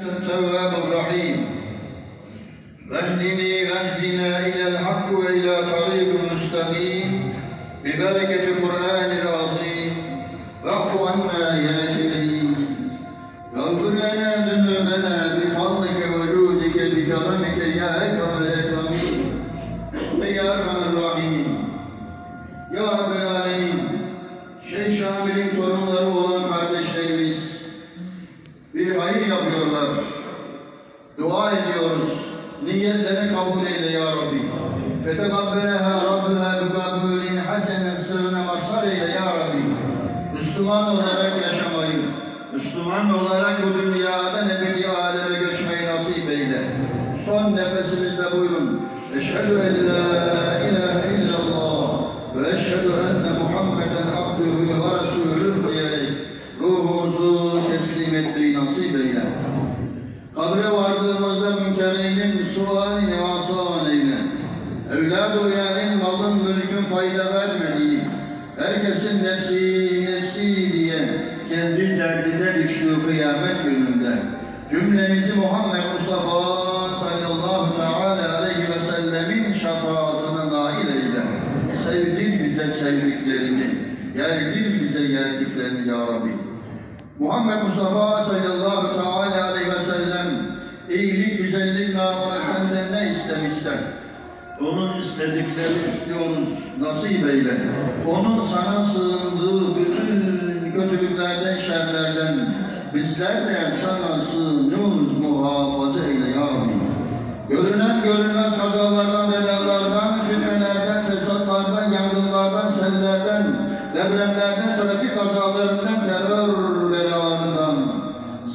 التواب الرحيم واهدني واهدنا إلى الحق وإلى طريق مستقيم ببركة القرآن العظيم واعف عنا يا كريم واغفر لنا ذنوبنا بفضلك وجودك بكرمك يا أكرم الأكرمين ويا أرحم الراحمين Ya Rabbel Alemin, Şeyh Şamil'in torunları olan kardeşlerimiz bir hayır yapıyorlar. Dua ediyoruz. Niyetlerini kabul eyle ya Rabbi. Fetegabbeleha Rabbuha bikabulin hasenen sırrına mazhar eyle ya Rabbi. Müslüman olarak yaşamayı, Müslüman olarak bu dünyadan ebedi aleme göçmeyi nasip eyle. Son nefesimizde buyurun. Eşhedü en la ilahe illallah ve eşhedü enne Muhammeden abdühü ve resulühü diyerek ruhumuzu teslim etmeyi nasip eyle. Kabre vardığımızda münkerinin sualini asan eyle. Evlad-ı uyalin malın mülkün fayda vermediği, herkesin nefsi diye kendi derdine düştüğü kıyamet gününde cümlemizi Muhammed Mustafa sallallahu teala aleyhi ve sellemin şefaatine nail eyle. Sevdir bize sevdiklerini, yerdir bize yerdiklerini ya Rabbi. Muhammed Mustafa sallallahu teala aleyhi ve sellem iyilik, güzellik namına senden ne istemişsen onun istediklerini istiyoruz, nasip eyle. Onun sana sığındığı bütün kötülüklerden, şerlerden bizler de sana sığınıyoruz, muhafaza eyle ya Rabbi. Görünen görünmez kazalardan, belalardan, fitnelerden, fesatlardan, yangınlardan, sellerden, depremlerden, trafik kazalarından, terör belalarından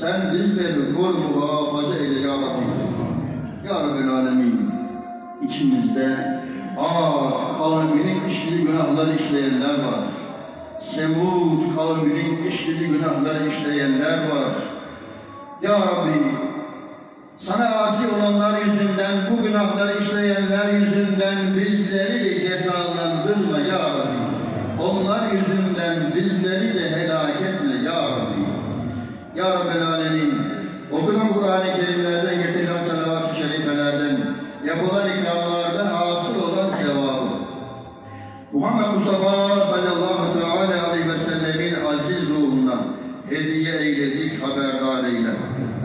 sen bizleri koru, muhafaza eyle ya Rabbi. Ya Rabbel Alemin, içimizde Ad kavminin işlediği günahları işleyenler var. Semud kavminin işlediği günahları işleyenler var. Ya Rabbi, sana asi olanlar yüzünden, bu günahları işleyenler yüzünden bizleri de cezalandırma ya Rabbi. Onlar yüzünden bizleri de helak etme ya Rabbi. Ya Rabbel Alemin, okunan Kur'an-ı Kerimlerden getirilen salavat-ı şerifelerden, yapılan ikramlardan hasıl olan sevabı, Muhammed Mustafa sallallahu teala aleyhi ve sellemin aziz ruhuna hediye eyledik, haberdar eyle.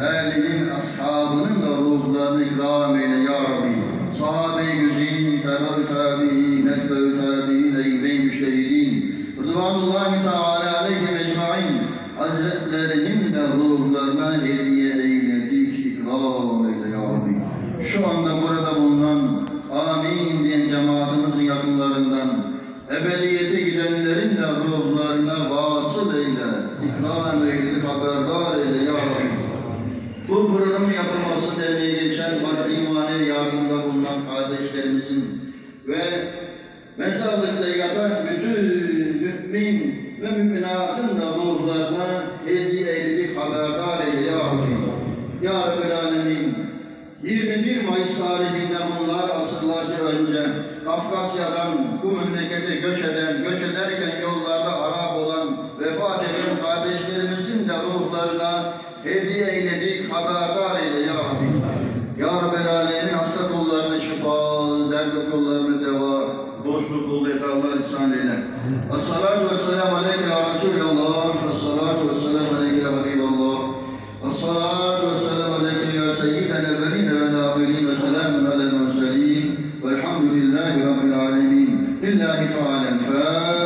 Elinin, ashabının da ruhlarını ikram eyle ya Rabbi. Sahabe-i güzin, tebe-i tabi'in, etbe-i tabi'in, eybe-i müştehidin, Rıdvanullahi Teala aleyhim ecmain, Hazretlerinin de ruhlarına hediye eyledik, ikram eyle ya Rabbi. Şu anda burada bulunan, amin diyen cemaatimizin yakınlarından, ebediyete gidenlerin de ruhlarına vasıl eyle, ikram eyle, haberdar eyle ya Rabbi. Bu programın yapılmasında emeği geçen maddi manevi yardımda bulunan kardeşlerimizin ve mezarlıkta yatan bütün mümin ve müminatın da ruhlarına hediye eyledik, haberdar eyle ya Rabbi. Ya Rabbel Alemin, 21 Mayıs tarihinde bunlar asırlarca önce Kafkasya'dan bu memlekete göç ederken yollarda harap olan, vefat eden kardeşlerimizin de ruhlarına hediye eyledik, haberdar eyle ya Rabbi. Ya Rabbel Alemin, hasta kullarına şifa, derdi kullarına deva, boşluk kul vedalar ihsan eyle. Esselatu vesselamu aleyke ya Resulallah, esselatu vesselamu aleyke ya Habiballah, esselatu vesselamu aleyke ya seyyidel evveline vel ahirin ve selamun alel murselin velhamdülillahi rabbil alemin. Lillahi Teala'l-Fatiha.